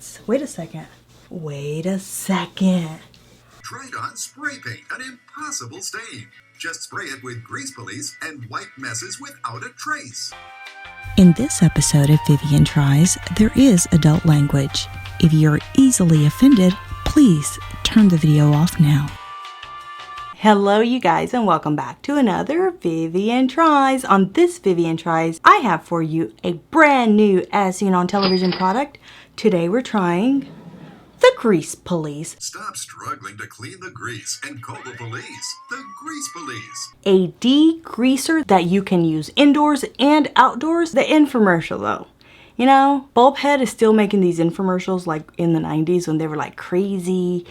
seconds. Wait a second. Wait a second. Tried on spray paint, an impossible stain. Just spray it with Grease Police and wipe messes without a trace. In this episode of Vivian Tries, there is adult language. If you're easily offended, please turn the video off now. Hello you guys, and welcome back to another Vivian Tries. On this Vivian Tries, I have for you a brand new as seen on television product. Today we're trying the Grease Police. Stop struggling to clean the grease and call the police. The Grease Police. A degreaser that you can use indoors and outdoors. The infomercial though. You know, Bulbhead is still making these infomercials like in the 90s when they were like crazy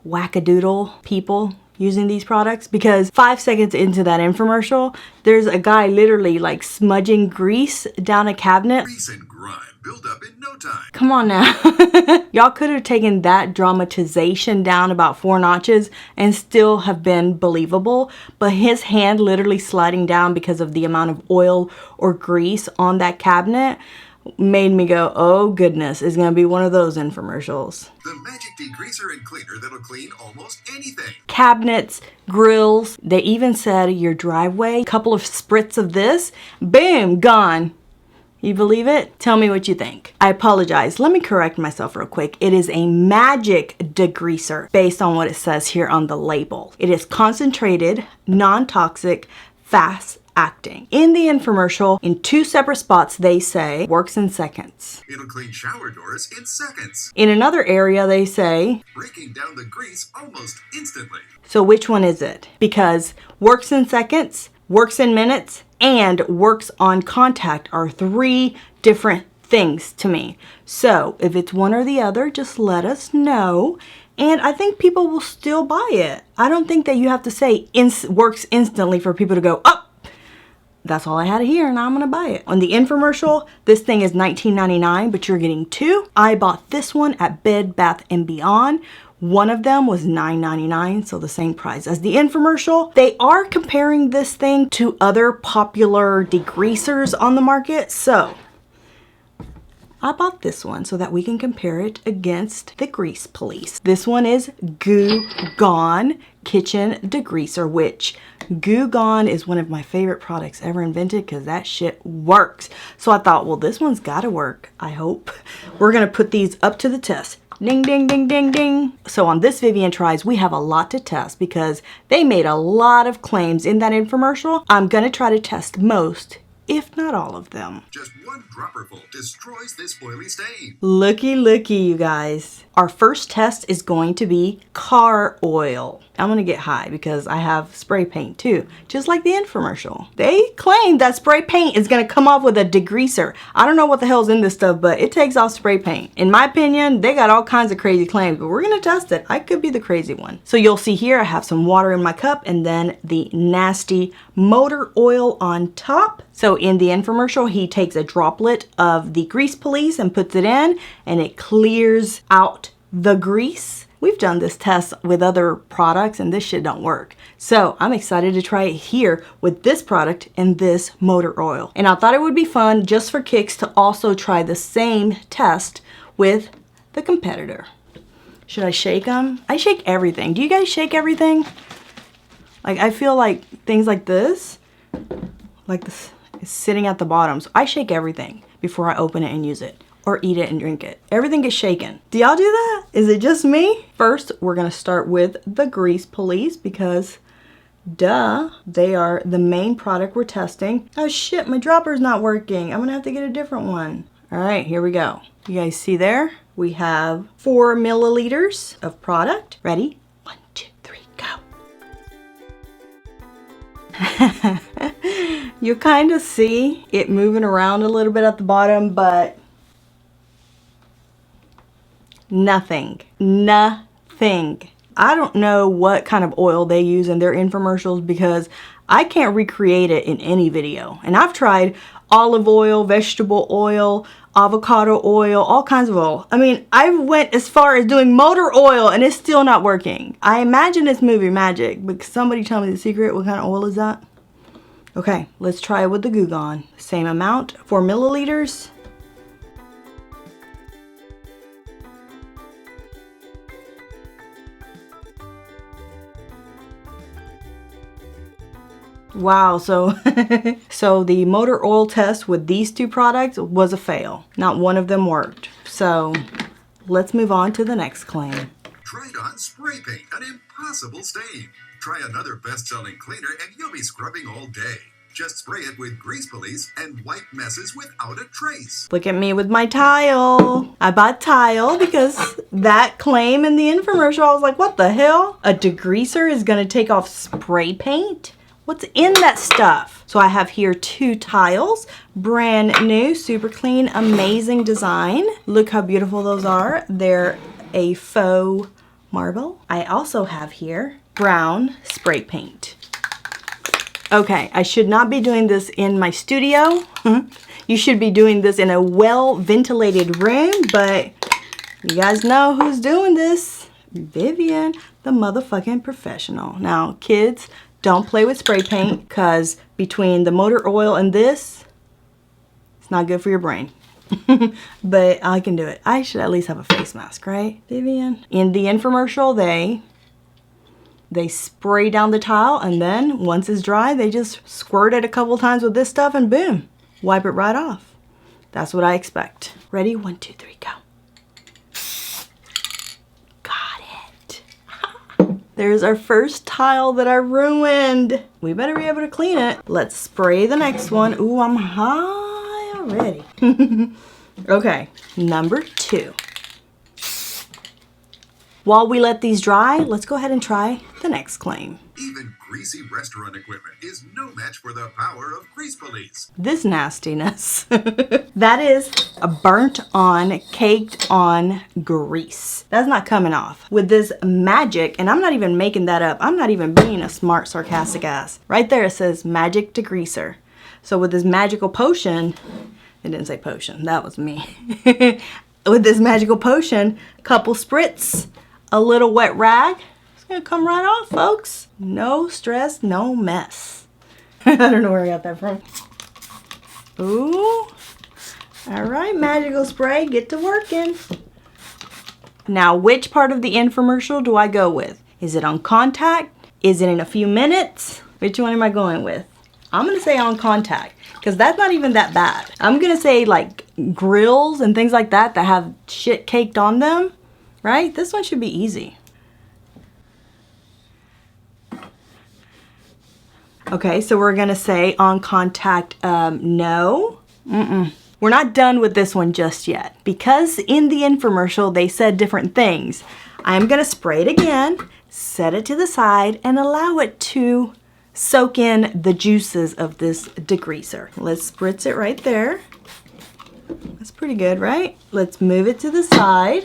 wackadoodle people using these products, because 5 seconds into that infomercial, there's a guy literally like smudging grease down a cabinet. Grease and grime build up in no time. Come on now. Y'all could have taken that dramatization down about 4 notches and still have been believable, but his hand literally sliding down because of the amount of oil or grease on that cabinet made me go, oh goodness, it's gonna be one of those infomercials. The magic degreaser and cleaner that'll clean almost anything. Cabinets, grills, they even said your driveway, couple of spritz of this, boom, gone. You believe it? Tell me what you think. I apologize. Let me correct myself real quick. It is a magic degreaser based on what it says here on the label. It is concentrated, non-toxic, fast acting. In the infomercial, in 2 separate spots, they say works in seconds. It'll clean shower doors in seconds. In another area, they say breaking down the grease almost instantly. So which one is it? Because works in seconds, works in minutes, and works on contact are 3 different things to me. So if it's one or the other, just let us know. And I think people will still buy it. I don't think that you have to say works instantly for people to go, oh, that's all I had here and now I'm gonna buy it. On the infomercial, this thing is $19.99, but you're getting 2. I bought this one at Bed Bath & Beyond. One of them was $9.99, so the same price as the infomercial. They are comparing this thing to other popular degreasers on the market, so I bought this one so that we can compare it against the Grease Police. This one is Goo Gone Kitchen Degreaser, which Goo Gone is one of my favorite products ever invented because that shit works. So I thought, well, this one's gotta work, I hope. We're gonna put these up to the test. Ding, ding, ding, ding, ding. So on this Vivian Tries, we have a lot to test because they made a lot of claims in that infomercial. I'm gonna try to test most, if not all of them. Just 1 dropperful destroys this oily stain. Looky, looky, you guys. Our first test is going to be car oil. I'm gonna get high because I have spray paint too, just like the infomercial. They claim that spray paint is gonna come off with a degreaser. I don't know what the hell's in this stuff, but it takes off spray paint. In my opinion, they got all kinds of crazy claims, but we're gonna test it. I could be the crazy one. So you'll see here, I have some water in my cup and then the nasty motor oil on top. So in the infomercial, he takes a droplet of the Grease Police and puts it in, and it clears out the grease. We've done this test with other products and this shit don't work. So I'm excited to try it here with this product and this motor oil. And I thought it would be fun just for kicks to also try the same test with the competitor. Should I shake them? I shake everything. Do you guys shake everything? Like, I feel like things like this, like this, is sitting at the bottom. So I shake everything before I open it and use it or eat it and drink it. Everything gets shaken. Do y'all do that? Is it just me? First, we're gonna start with the Grease Police because duh, they are the main product we're testing. Oh shit, my dropper's not working. I'm gonna have to get a different one. All right, here we go. You guys see there? We have 4 milliliters of product. Ready? 1, 2, 3, go. You kind of see it moving around a little bit at the bottom, but nothing. I don't know what kind of oil they use in their infomercials because I can't recreate it in any video. And I've tried olive oil, vegetable oil, avocado oil, all kinds of oil. I mean, I went as far as doing motor oil and it's still not working. I imagine it's movie magic, but somebody tell me the secret. What kind of oil is that? Okay, let's try it with the Goo Gone. Same amount, 4 milliliters. Wow, so so the motor oil test with these two products was a fail. Not one of them worked. So let's move on to the next claim. Tried on spray paint, an impossible stain. Try another best-selling cleaner and you'll be scrubbing all day. Just spray it with Grease Police and wipe messes without a trace. Look at me with my tile. I bought tile because that claim in the infomercial, I was like, what the hell? A degreaser is gonna take off spray paint? What's in that stuff? So I have here 2 tiles, brand new, super clean, amazing design. Look how beautiful those are. They're a faux marble. I also have here brown spray paint. Okay, I should not be doing this in my studio. You should be doing this in a well-ventilated room, but you guys know who's doing this. Vivian, the motherfucking professional. Now, kids, don't play with spray paint, because between the motor oil and this, it's not good for your brain. But I can do it. I should at least have a face mask, right, Vivian? In the infomercial, they spray down the tile, and then once it's dry, they just squirt it a couple times with this stuff and boom, wipe it right off. That's what I expect. Ready? 1, 2, 3, go. Got it. There's our first tile that I ruined. We better be able to clean it. Let's spray the next one. Ooh, I'm high already. Okay, number 2. While we let these dry, let's go ahead and try the next claim. Even greasy restaurant equipment is no match for the power of Grease Police. This nastiness. That is a burnt on, caked on grease. That's not coming off. With this magic, and I'm not even making that up. I'm not even being a smart, sarcastic ass. Right there it says Magic Degreaser. So with this magical potion, it didn't say potion, that was me. With this magical potion, couple spritz, a little wet rag, it's gonna come right off, folks. No stress, no mess. I don't know where I got that from. Ooh. All right, magical spray, get to working. Now, which part of the infomercial do I go with? Is it on contact? Is it in a few minutes? Which one am I going with? I'm gonna say on contact, because that's not even that bad. I'm gonna say like grills and things like that that have shit caked on them. Right? This one should be easy. Okay, so we're gonna say on contact, no. We're not done with this one just yet. Because in the infomercial, they said different things. I'm gonna spray it again, set it to the side, and allow it to soak in the juices of this degreaser. Let's spritz it right there. That's pretty good, right? Let's move it to the side.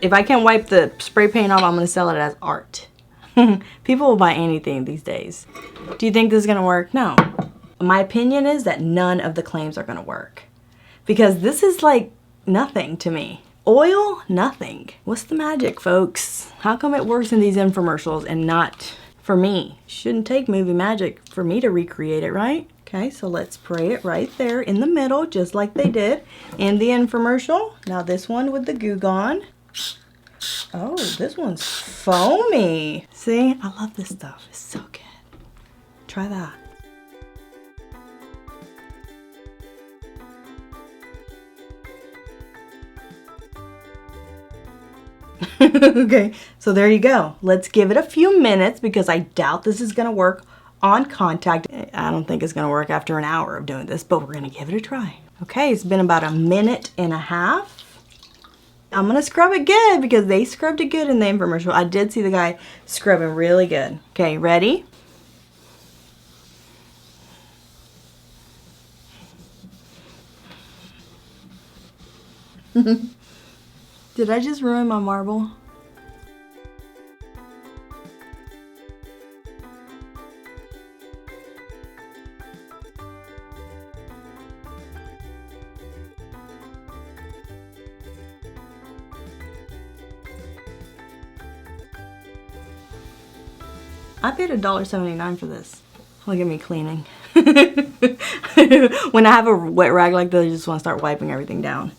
If I can't wipe the spray paint off, I'm gonna sell it as art. People will buy anything these days. Do you think this is gonna work? No. My opinion is that none of the claims are gonna work. Because this is like nothing to me. Oil, nothing. What's the magic, folks? How come it works in these infomercials and not for me? Shouldn't take movie magic for me to recreate it, right? Okay, so let's spray it right there in the middle, just like they did in the infomercial. Now this one with the Goo Gone. Oh, this one's foamy. See, I love this stuff. It's so good. Try that. Okay, so there you go. Let's give it a few minutes because I doubt this is gonna work on contact. I don't think it's gonna work after an hour of doing this, but we're gonna give it a try. Okay, it's been about 1.5 minutes. I'm gonna scrub it good because they scrubbed it good in the infomercial. I did see the guy scrubbing really good. Okay, ready? Did I just ruin my marble? I paid $1.79 for this. Look at me cleaning. When I have a wet rag like this, I just want to start wiping everything down.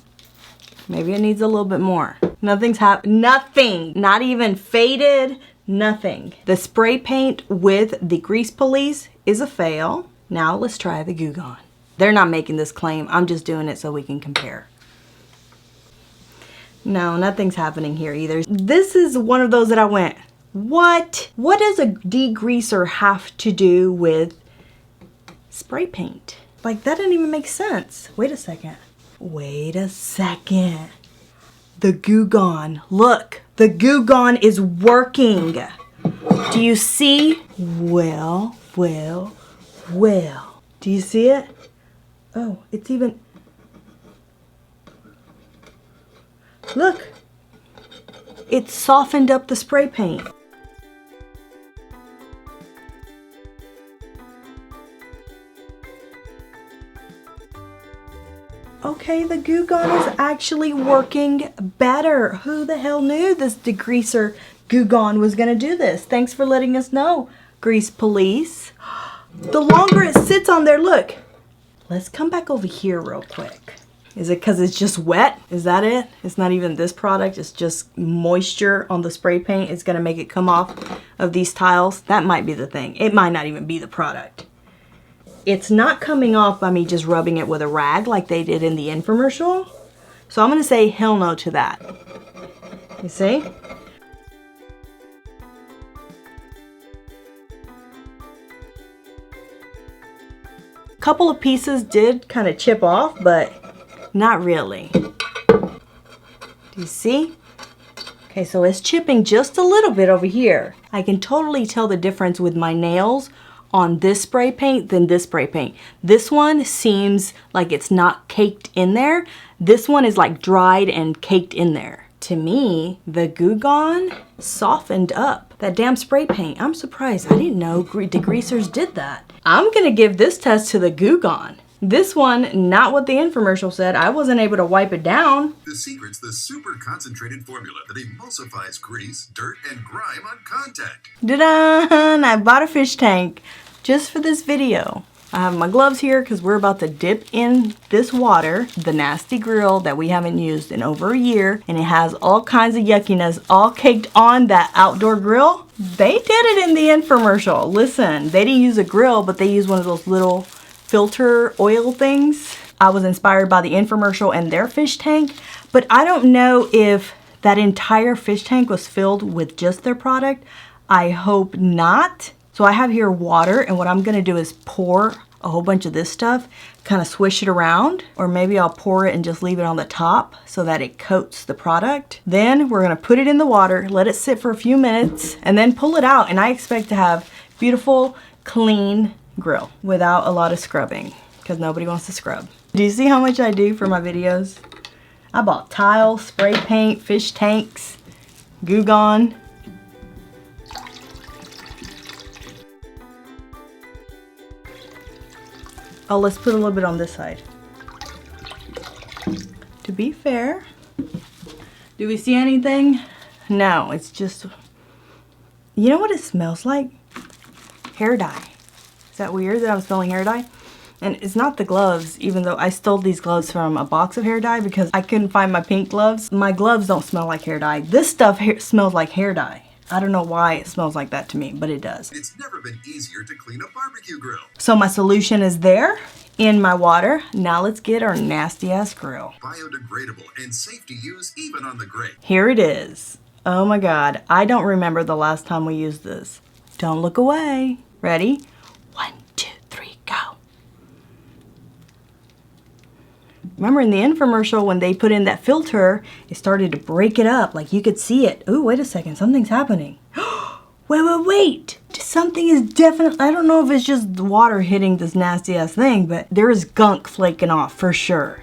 Maybe it needs a little bit more. Nothing's nothing. Not even faded. Nothing. The spray paint with the Grease Police is a fail. Now let's try the Goo Gone. They're not making this claim. I'm just doing it so we can compare. No, nothing's happening here either. This is one of those that I went, what? What does a degreaser have to do with spray paint? Like, that didn't even make sense. Wait a second. Wait a second. The Goo Gone. Look, the Goo Gone is working. Do you see? Well. Do you see it? Oh, it's even... Look. It softened up the spray paint. Okay, the Goo Gone is actually working better. Who the hell knew this degreaser Goo Gone was gonna do this? Thanks for letting us know, Grease Police. The longer it sits on there, look. Let's come back over here real quick. Is it because it's just wet? Is that it? It's not even this product, it's just moisture on the spray paint. It's gonna make it come off of these tiles. That might be the thing. It might not even be the product. It's not coming off by me just rubbing it with a rag like they did in the infomercial. So I'm gonna say hell no to that. You see? A couple of pieces did kind of chip off, but not really. Do you see? Okay, so it's chipping just a little bit over here. I can totally tell the difference with my nails on this spray paint than this spray paint. This one seems like it's not caked in there. This one is like dried and caked in there. To me, the Goo Gone softened up that damn spray paint. I'm surprised. I didn't know degreasers did that. I'm gonna give this test to the Goo Gone. This one, not what the infomercial said. I wasn't able to wipe it down. The secret's the super concentrated formula that emulsifies grease, dirt, and grime on contact. Da-da! I bought a fish tank just for this video. I have my gloves here because we're about to dip in this water, the nasty grill that we haven't used in over a year, and it has all kinds of yuckiness all caked on that outdoor grill. They did it in the infomercial. Listen, they didn't use a grill, but they used one of those little filter oil things. I was inspired by the infomercial and their fish tank, but I don't know if that entire fish tank was filled with just their product. I hope not. So I have here water, and what I'm gonna do is pour a whole bunch of this stuff, kind of swish it around, or maybe I'll pour it and just leave it on the top so that it coats the product. Then we're gonna put it in the water, let it sit for a few minutes, and then pull it out, and I expect to have beautiful, clean grill without a lot of scrubbing, because nobody wants to scrub. Do you see how much I do for my videos? I bought tile, spray paint, fish tanks, Goo Gone. Oh, let's put a little bit on this side. To be fair, do we see anything? No, it's just, you know what it smells like? Hair dye. Is that weird that I'm smelling hair dye? And it's not the gloves, even though I stole these gloves from a box of hair dye because I couldn't find my pink gloves. My gloves don't smell like hair dye. This stuff smells like hair dye. I don't know why it smells like that to me, but it does. It's never been easier to clean a barbecue grill. So my solution is there in my water. Now let's get our nasty ass grill. Biodegradable and safe to use even on the grate. Here it is. Oh my God, I don't remember the last time we used this. Don't look away. Ready? 1, 2, 3, go. Remember in the infomercial when they put in that filter, it started to break it up, like you could see it. Ooh, wait a second, something's happening. Wait. Something is definitely, I don't know if it's just the water hitting this nasty ass thing, but there is gunk flaking off for sure.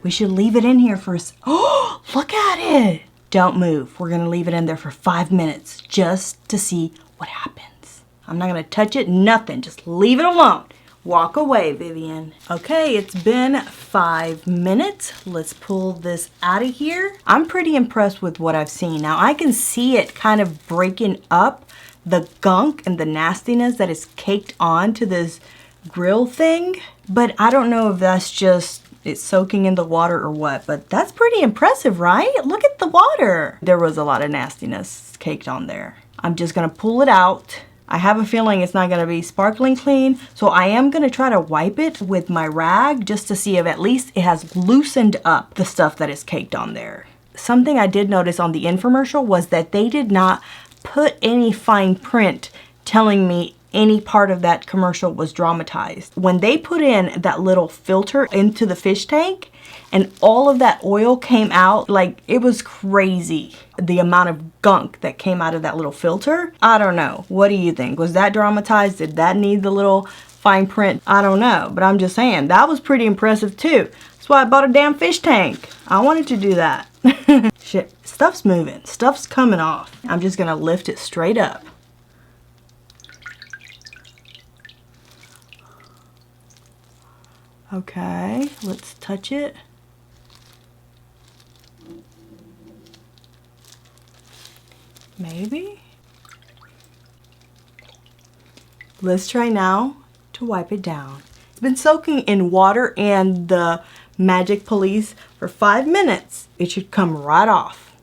We should leave it in here for oh, look at it. Don't move. We're gonna leave it in there for 5 minutes just to see what happens. I'm not gonna touch it, nothing. Just leave it alone. Walk away, Vivian. Okay, it's been 5 minutes. Let's pull this out of here. I'm pretty impressed with what I've seen. Now I can see it kind of breaking up the gunk and the nastiness that is caked onto this grill thing. But I don't know if that's just it's soaking in the water or what, but that's pretty impressive, right? Look at the water. There was a lot of nastiness caked on there. I'm just gonna pull it out. I have a feeling it's not gonna be sparkling clean, so I am gonna try to wipe it with my rag just to see if at least it has loosened up the stuff that is caked on there. Something I did notice on the infomercial was that they did not put any fine print telling me any part of that commercial was dramatized. When they put in that little filter into the fish tank and all of that oil came out, like it was crazy. The amount of gunk that came out of that little filter. I don't know. What do you think? Was that dramatized? Did that need the little fine print? I don't know, but I'm just saying that was pretty impressive too. That's why I bought a damn fish tank. I wanted to do that. Shit, stuff's moving. Stuff's coming off. I'm just gonna lift it straight up. Okay, let's touch it. Maybe. Let's try now to wipe it down. It's been soaking in water and the Magic Police for 5 minutes. It should come right off.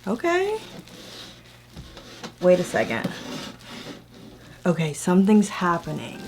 Okay. Wait a second. Okay, something's happening.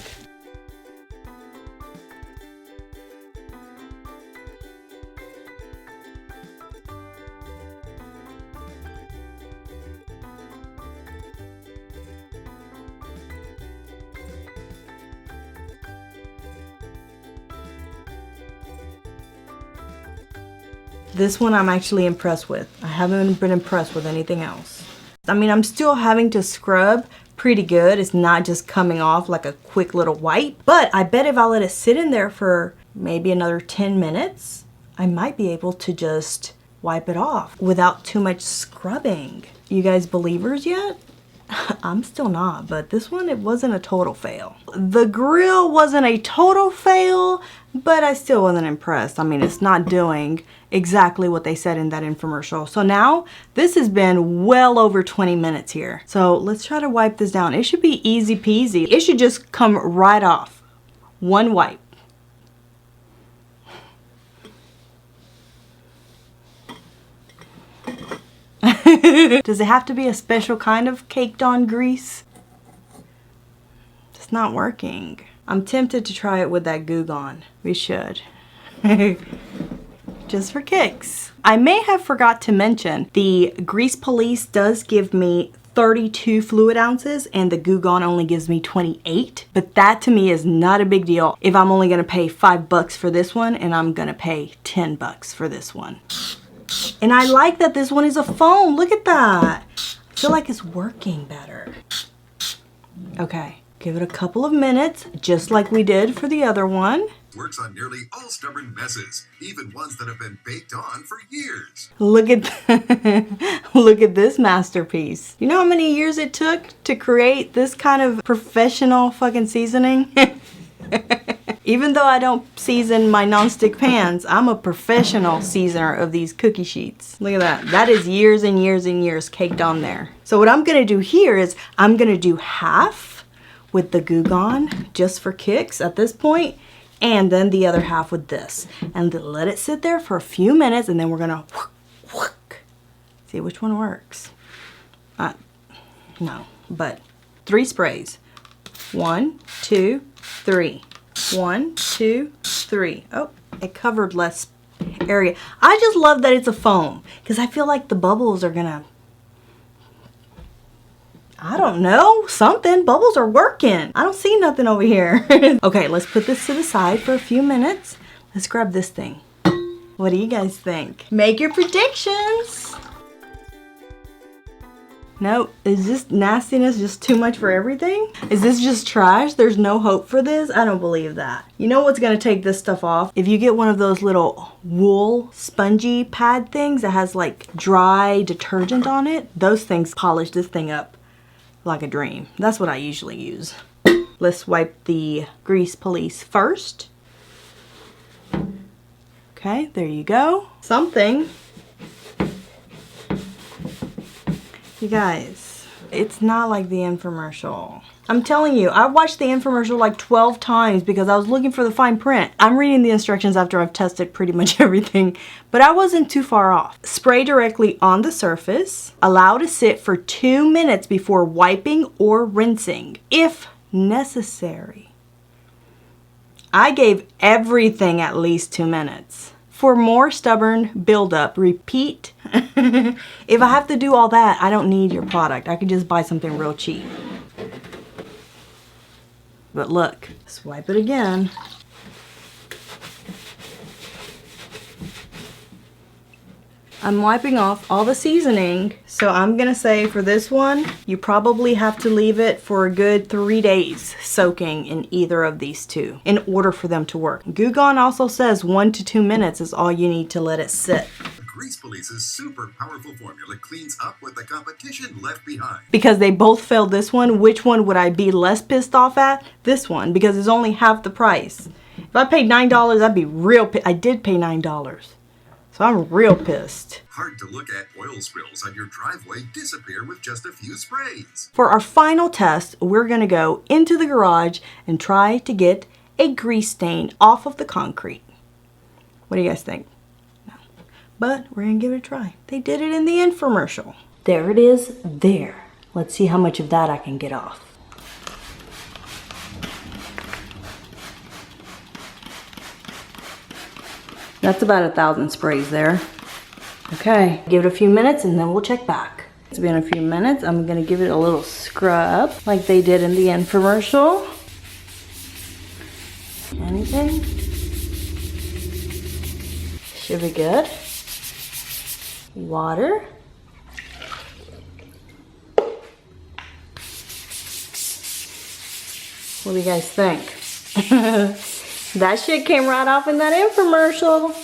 This one I'm actually impressed with. I haven't been impressed with anything else. I mean, I'm still having to scrub pretty good. It's not just coming off like a quick little wipe, but I bet if I let it sit in there for maybe another 10 minutes, I might be able to just wipe it off without too much scrubbing. You guys believers yet? I'm still not, but this one, it wasn't a total fail. The grill wasn't a total fail, but I still wasn't impressed. I mean, it's not doing exactly what they said in that infomercial. So now this has been well over 20 minutes here. So let's try to wipe this down. It should be easy peasy. It should just come right off. One wipe. Does it have to be a special kind of caked on grease? It's not working. I'm tempted to try it with that Goo Gone. We should. Just for kicks. I may have forgot to mention the Grease Police does give me 32 fluid ounces and the Goo Gone only gives me 28. But that to me is not a big deal if I'm only gonna pay $5 for this one and I'm gonna pay $10 for this one. And I like that this one is a foam. Look at that. I feel like it's working better. Okay, give it a couple of minutes, just like we did for the other one. Works on nearly all stubborn messes, even ones that have been baked on for years. Look at look at this masterpiece. You know how many years it took to create this kind of professional fucking seasoning? Even though I don't season my nonstick pans, I'm a professional seasoner of these cookie sheets. Look at that. That is years and years and years caked on there. So what I'm gonna do here is I'm gonna do half with the Goo Gone just for kicks at this point, and then the other half with this. And then let it sit there for a few minutes and then we're gonna see which one works. No, but 3 sprays. 1, 2, 3. 1, 2, 3. Oh, it covered less area. I just love that it's a foam because I feel like the bubbles are gonna, I don't know, something. Bubbles are working. I don't see nothing over here. Okay, let's put this to the side for a few minutes. Let's grab this thing. What do you guys think? Make your predictions. No, is this nastiness just too much for everything? Is this just trash? There's no hope for this? I don't believe that. You know what's gonna take this stuff off? If you get one of those little wool spongy pad things that has like dry detergent on it, those things polish this thing up like a dream. That's what I usually use. Let's wipe the Grease Police first. Okay, there you go. Something. You guys, it's not like the infomercial. I'm telling you, I watched the infomercial like 12 times because I was looking for the fine print. I'm reading the instructions after I've tested pretty much everything, but I wasn't too far off. Spray directly on the surface. Allow to sit for 2 minutes before wiping or rinsing, if necessary. I gave everything at least 2 minutes. For more stubborn buildup, repeat. If I have to do all that, I don't need your product. I could just buy something real cheap. But look, swipe it again. I'm wiping off all the seasoning, so I'm gonna say for this one, you probably have to leave it for a good 3 days soaking in either of these two in order for them to work. Goo Gone also says 1 to 2 minutes is all you need to let it sit. Grease Police's super powerful formula cleans up what the competition left behind. Because they both failed this one, which one would I be less pissed off at? This one, because it's only half the price. If I paid $9, I'd be real pissed. I did pay $9. So I'm real pissed. Hard to look at oil spills on your driveway disappear with just a few sprays. For our final test, we're gonna go into the garage and try to get a grease stain off of the concrete. What do you guys think? No. But we're gonna give it a try. They did it in the infomercial. There it is there. Let's see how much of that I can get off. That's about 1,000 sprays there. Okay, give it a few minutes and then we'll check back. It's been a few minutes. I'm gonna give it a little scrub like they did in the infomercial. Anything? Should be good. Water. What do you guys think? That shit came right off in that infomercial.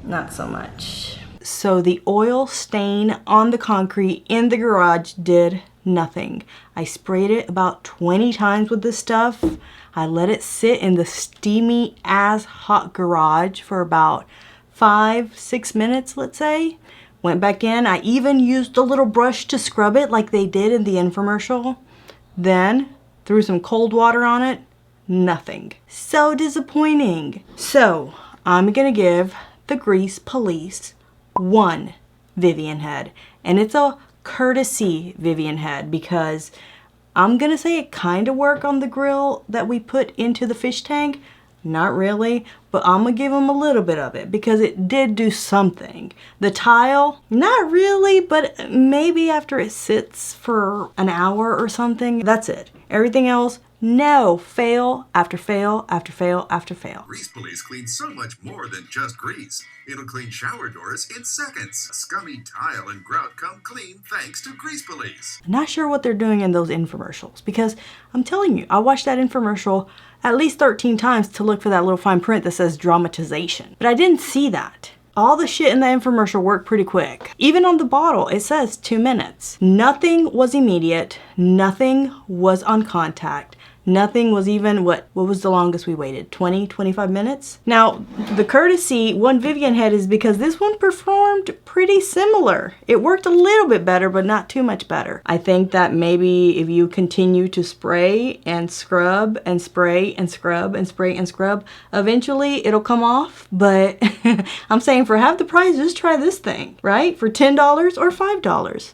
Not so much. So the oil stain on the concrete in the garage did nothing. I sprayed it about 20 times with this stuff. I let it sit in the steamy ass hot garage for about 5-6 minutes, let's say. Went back in. I even used a little brush to scrub it like they did in the infomercial. Then threw some cold water on it. Nothing. So disappointing. So I'm gonna give the Grease Police 1 Vivian head, and it's a courtesy Vivian head because I'm gonna say it kind of worked on the grill that we put into the fish tank. Not really, but I'm gonna give them a little bit of it because it did do something. The tile, not really, but maybe after it sits for an hour or something, that's it. Everything else, no, fail after fail after fail after fail. Grease Police cleans so much more than just grease. It'll clean shower doors in seconds. Scummy tile and grout come clean thanks to Grease Police. Not sure what they're doing in those infomercials because I'm telling you, I watched that infomercial at least 13 times to look for that little fine print that says dramatization. But I didn't see that. All the shit in the infomercial worked pretty quick. Even on the bottle, it says 2 minutes. Nothing was immediate. Nothing was on contact. Nothing was even, what was the longest we waited? 20-25 minutes? Now, the courtesy 1 Vivian head is because this one performed pretty similar. It worked a little bit better, but not too much better. I think that maybe if you continue to spray and scrub and spray and scrub and spray and scrub, eventually it'll come off. But I'm saying for half the price, just try this thing, right? For $10 or $5.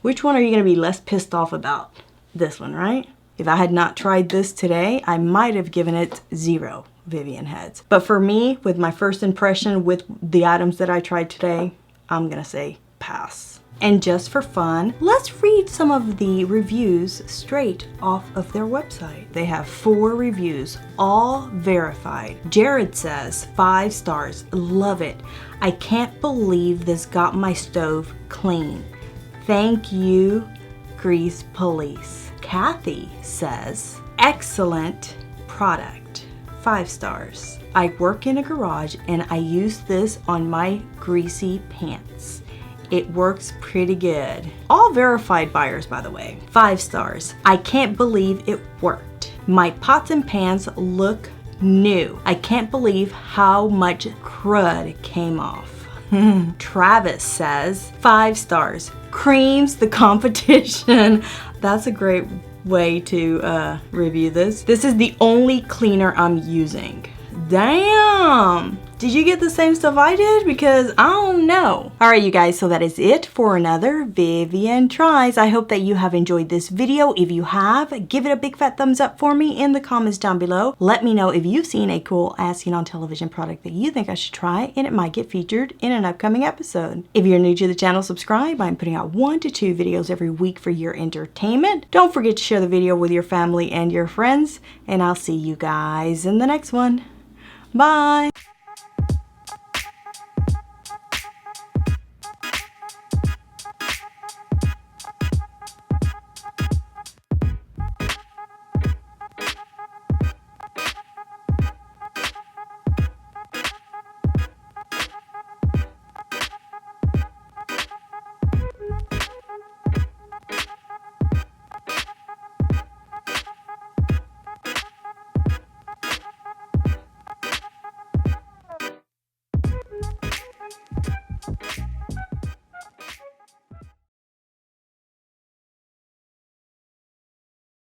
Which one are you gonna be less pissed off about? This one, right? If I had not tried this today, I might have given it 0 Vivian heads. But for me, with my first impression with the items that I tried today, I'm gonna say pass. And just for fun, let's read some of the reviews straight off of their website. They have 4 reviews, all verified. Jared says, 5 stars, love it. I can't believe this got my stove clean. Thank you, Grease Police. Kathy says, excellent product, 5 stars. I work in a garage and I use this on my greasy pants. It works pretty good. All verified buyers, by the way. 5 stars. I can't believe it worked. My pots and pans look new. I can't believe how much crud came off. Travis says 5 stars. Creams the competition. That's a great way to review this. This is the only cleaner I'm using. Damn! Did you get the same stuff I did? Because I don't know. Alright you guys, so that is it for another Vivian Tries. I hope that you have enjoyed this video. If you have, give it a big fat thumbs up for me in the comments down below. Let me know if you've seen a cool as seen on television product that you think I should try, and it might get featured in an upcoming episode. If you're new to the channel, subscribe. I'm putting out 1 to 2 videos every week for your entertainment. Don't forget to share the video with your family and your friends, and I'll see you guys in the next one. Bye!